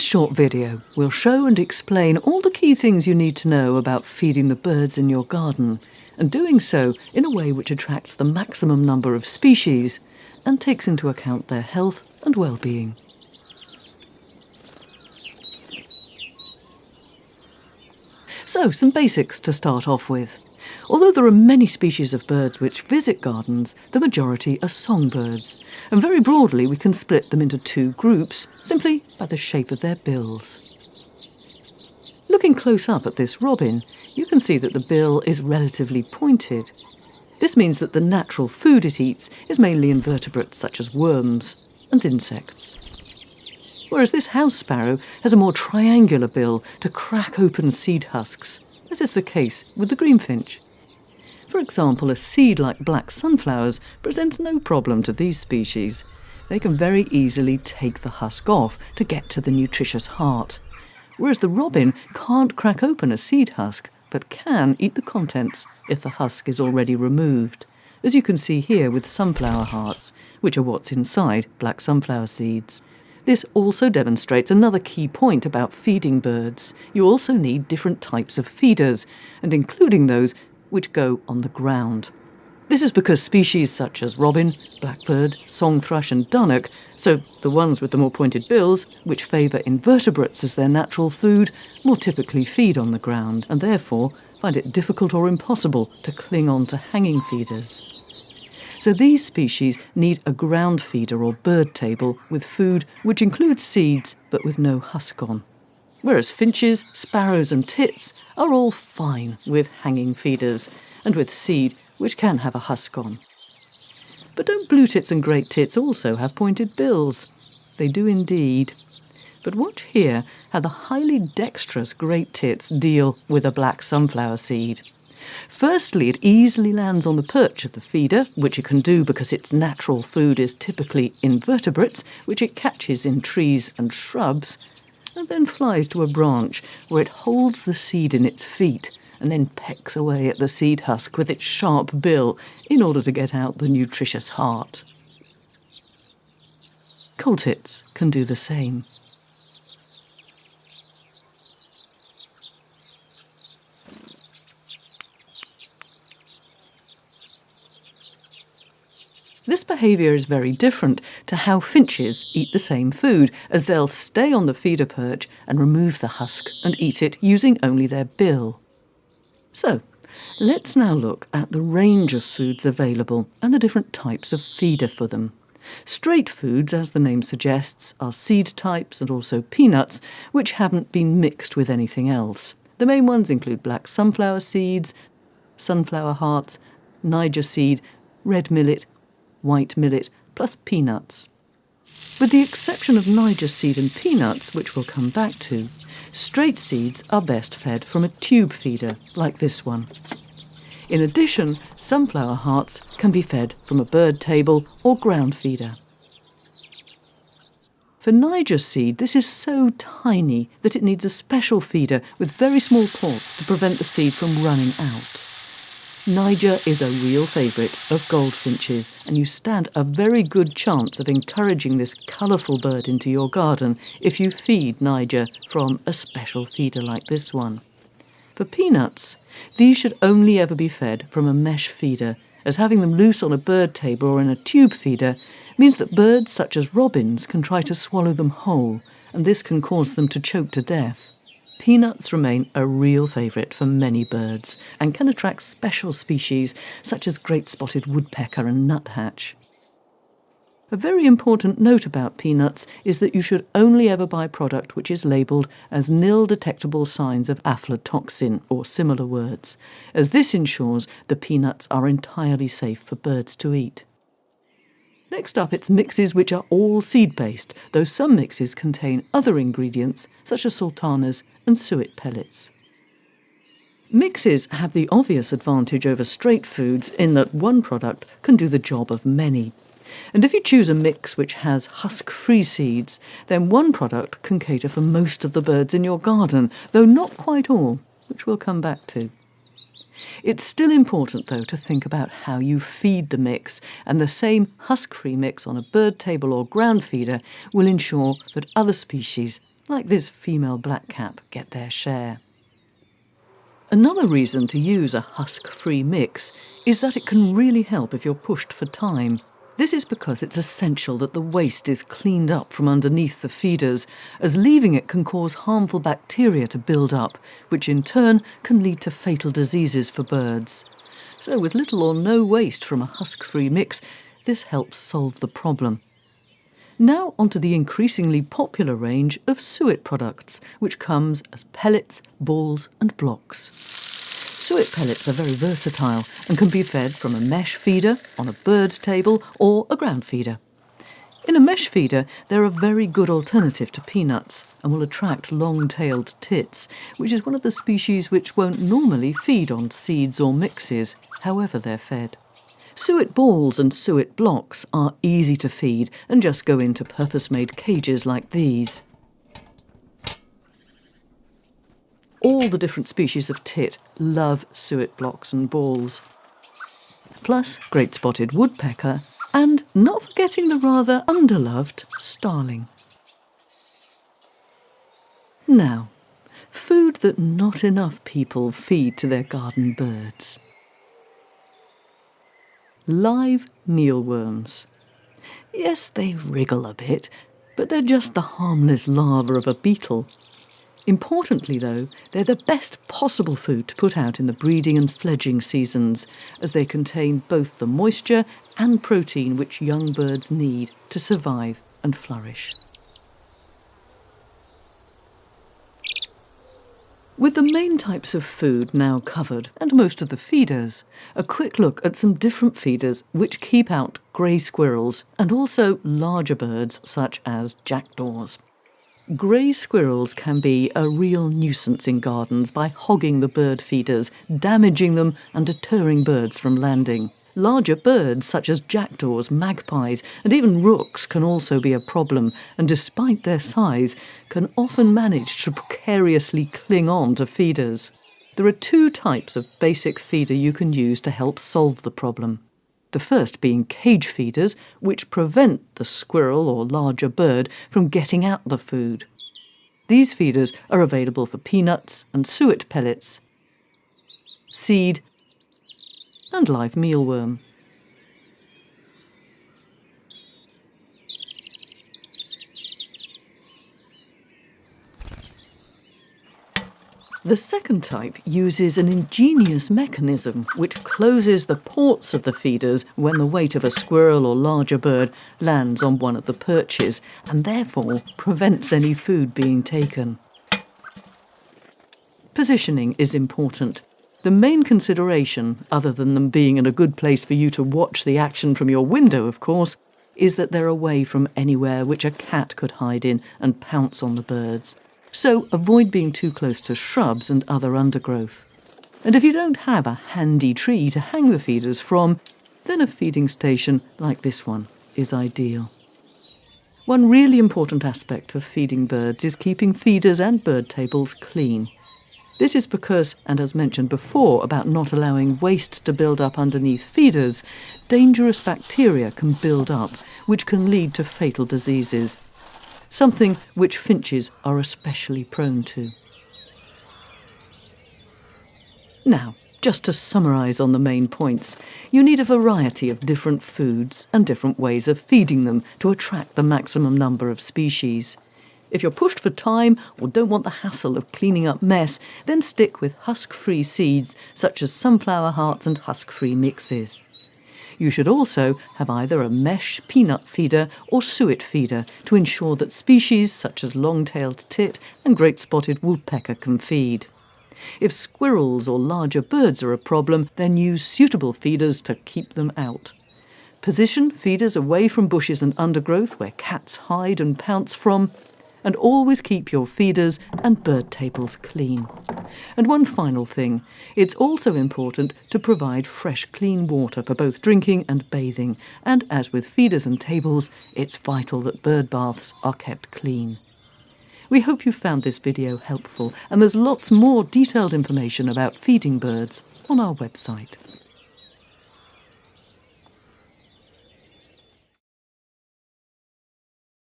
this short video, we'll show and explain all the key things you need to know about feeding the birds in your garden, and doing so in a way which attracts the maximum number of species and takes into account their health and well-being. So, some basics to start off with. Although there are many species of birds which visit gardens, the majority are songbirds, and very broadly we can split them into two groups, simply by the shape of their bills. Looking close up at this robin, you can see that the bill is relatively pointed. This means that the natural food it eats is mainly invertebrates such as worms and insects. Whereas this house sparrow has a more triangular bill to crack open seed husks, as is the case with the greenfinch. For example, a seed like black sunflowers presents no problem to these species. They can very easily take the husk off to get to the nutritious heart, whereas the robin can't crack open a seed husk, but can eat the contents if the husk is already removed, as you can see here with sunflower hearts, which are what's inside black sunflower seeds. This also demonstrates another key point about feeding birds. You also need different types of feeders, and including those which go on the ground. This is because species such as robin, blackbird, song thrush and dunnock, so the ones with the more pointed bills, which favour invertebrates as their natural food, more typically feed on the ground, and therefore find it difficult or impossible to cling on to hanging feeders. So these species need a ground feeder or bird table with food which includes seeds but with no husk on. Whereas finches, sparrows and tits are all fine with hanging feeders and with seed which can have a husk on. But don't blue tits and great tits also have pointed bills? They do indeed. But watch here how the highly dexterous great tits deal with a black sunflower seed. Firstly, it easily lands on the perch of the feeder, which it can do because its natural food is typically invertebrates, which it catches in trees and shrubs, and then flies to a branch where it holds the seed in its feet and then pecks away at the seed husk with its sharp bill in order to get out the nutritious heart. Coal tits can do the same. This behaviour is very different to how finches eat the same food, as they'll stay on the feeder perch and remove the husk and eat it using only their bill. So, let's now look at the range of foods available and the different types of feeder for them. Straight foods, as the name suggests, are seed types and also peanuts, which haven't been mixed with anything else. The main ones include black sunflower seeds, sunflower hearts, Niger seed, red millet, white millet, plus peanuts. With the exception of Niger seed and peanuts, which we'll come back to, straight seeds are best fed from a tube feeder, like this one. In addition, sunflower hearts can be fed from a bird table or ground feeder. For Niger seed, this is so tiny that it needs a special feeder with very small ports to prevent the seed from running out. Niger is a real favourite of goldfinches, and you stand a very good chance of encouraging this colourful bird into your garden if you feed Niger from a special feeder like this one. For peanuts, these should only ever be fed from a mesh feeder, as having them loose on a bird table or in a tube feeder means that birds such as robins can try to swallow them whole, and this can cause them to choke to death. Peanuts remain a real favourite for many birds and can attract special species such as great spotted woodpecker and nuthatch. A very important note about peanuts is that you should only ever buy product which is labelled as nil detectable signs of aflatoxin or similar words, as this ensures the peanuts are entirely safe for birds to eat. Next up, it's mixes which are all seed-based, though some mixes contain other ingredients such as sultanas and suet pellets. Mixes have the obvious advantage over straight foods in that one product can do the job of many. And if you choose a mix which has husk-free seeds, then one product can cater for most of the birds in your garden, though not quite all, which we'll come back to. It's still important, though, to think about how you feed the mix, and the same husk-free mix on a bird table or ground feeder will ensure that other species, like this female blackcap, get their share. Another reason to use a husk-free mix is that it can really help if you're pushed for time. This is because it's essential that the waste is cleaned up from underneath the feeders, as leaving it can cause harmful bacteria to build up, which in turn can lead to fatal diseases for birds. So with little or no waste from a husk-free mix, this helps solve the problem. Now onto the increasingly popular range of suet products, which comes as pellets, balls and blocks. Suet pellets are very versatile and can be fed from a mesh feeder, on a bird table or a ground feeder. In a mesh feeder, they're a very good alternative to peanuts and will attract long-tailed tits, which is one of the species which won't normally feed on seeds or mixes, however they're fed. Suet balls and suet blocks are easy to feed and just go into purpose-made cages like these. All the different species of tit love suet blocks and balls. Plus great spotted woodpecker and, not forgetting the rather underloved starling. Now, food that not enough people feed to their garden birds. Live mealworms. Yes, they wriggle a bit, but they're just the harmless larva of a beetle. Importantly, though, they're the best possible food to put out in the breeding and fledging seasons, as they contain both the moisture and protein which young birds need to survive and flourish. With the main types of food now covered, and most of the feeders, a quick look at some different feeders which keep out grey squirrels and also larger birds such as jackdaws. Grey squirrels can be a real nuisance in gardens by hogging the bird feeders, damaging them and deterring birds from landing. Larger birds such as jackdaws, magpies and even rooks can also be a problem, and despite their size can often manage to precariously cling on to feeders. There are two types of basic feeder you can use to help solve the problem. The first being cage feeders, which prevent the squirrel or larger bird from getting at the food. These feeders are available for peanuts and suet pellets, seed and live mealworm. The second type uses an ingenious mechanism which closes the ports of the feeders when the weight of a squirrel or larger bird lands on one of the perches, and therefore prevents any food being taken. Positioning is important. The main consideration, other than them being in a good place for you to watch the action from your window, of course, is that they're away from anywhere which a cat could hide in and pounce on the birds. So avoid being too close to shrubs and other undergrowth. And if you don't have a handy tree to hang the feeders from, then a feeding station like this one is ideal. One really important aspect of feeding birds is keeping feeders and bird tables clean. This is because, and as mentioned before about not allowing waste to build up underneath feeders, dangerous bacteria can build up, which can lead to fatal diseases, something which finches are especially prone to. Now, just to summarise on the main points, you need a variety of different foods and different ways of feeding them to attract the maximum number of species. If you're pushed for time or don't want the hassle of cleaning up mess, then stick with husk-free seeds such as sunflower hearts and husk-free mixes. You should also have either a mesh peanut feeder or suet feeder to ensure that species such as long-tailed tit and great spotted woodpecker can feed. If squirrels or larger birds are a problem, then use suitable feeders to keep them out. Position feeders away from bushes and undergrowth where cats hide and pounce from, and always keep your feeders and bird tables clean. And one final thing, it's also important to provide fresh, clean water for both drinking and bathing, and as with feeders and tables, it's vital that bird baths are kept clean. We hope you found this video helpful, and there's lots more detailed information about feeding birds on our website.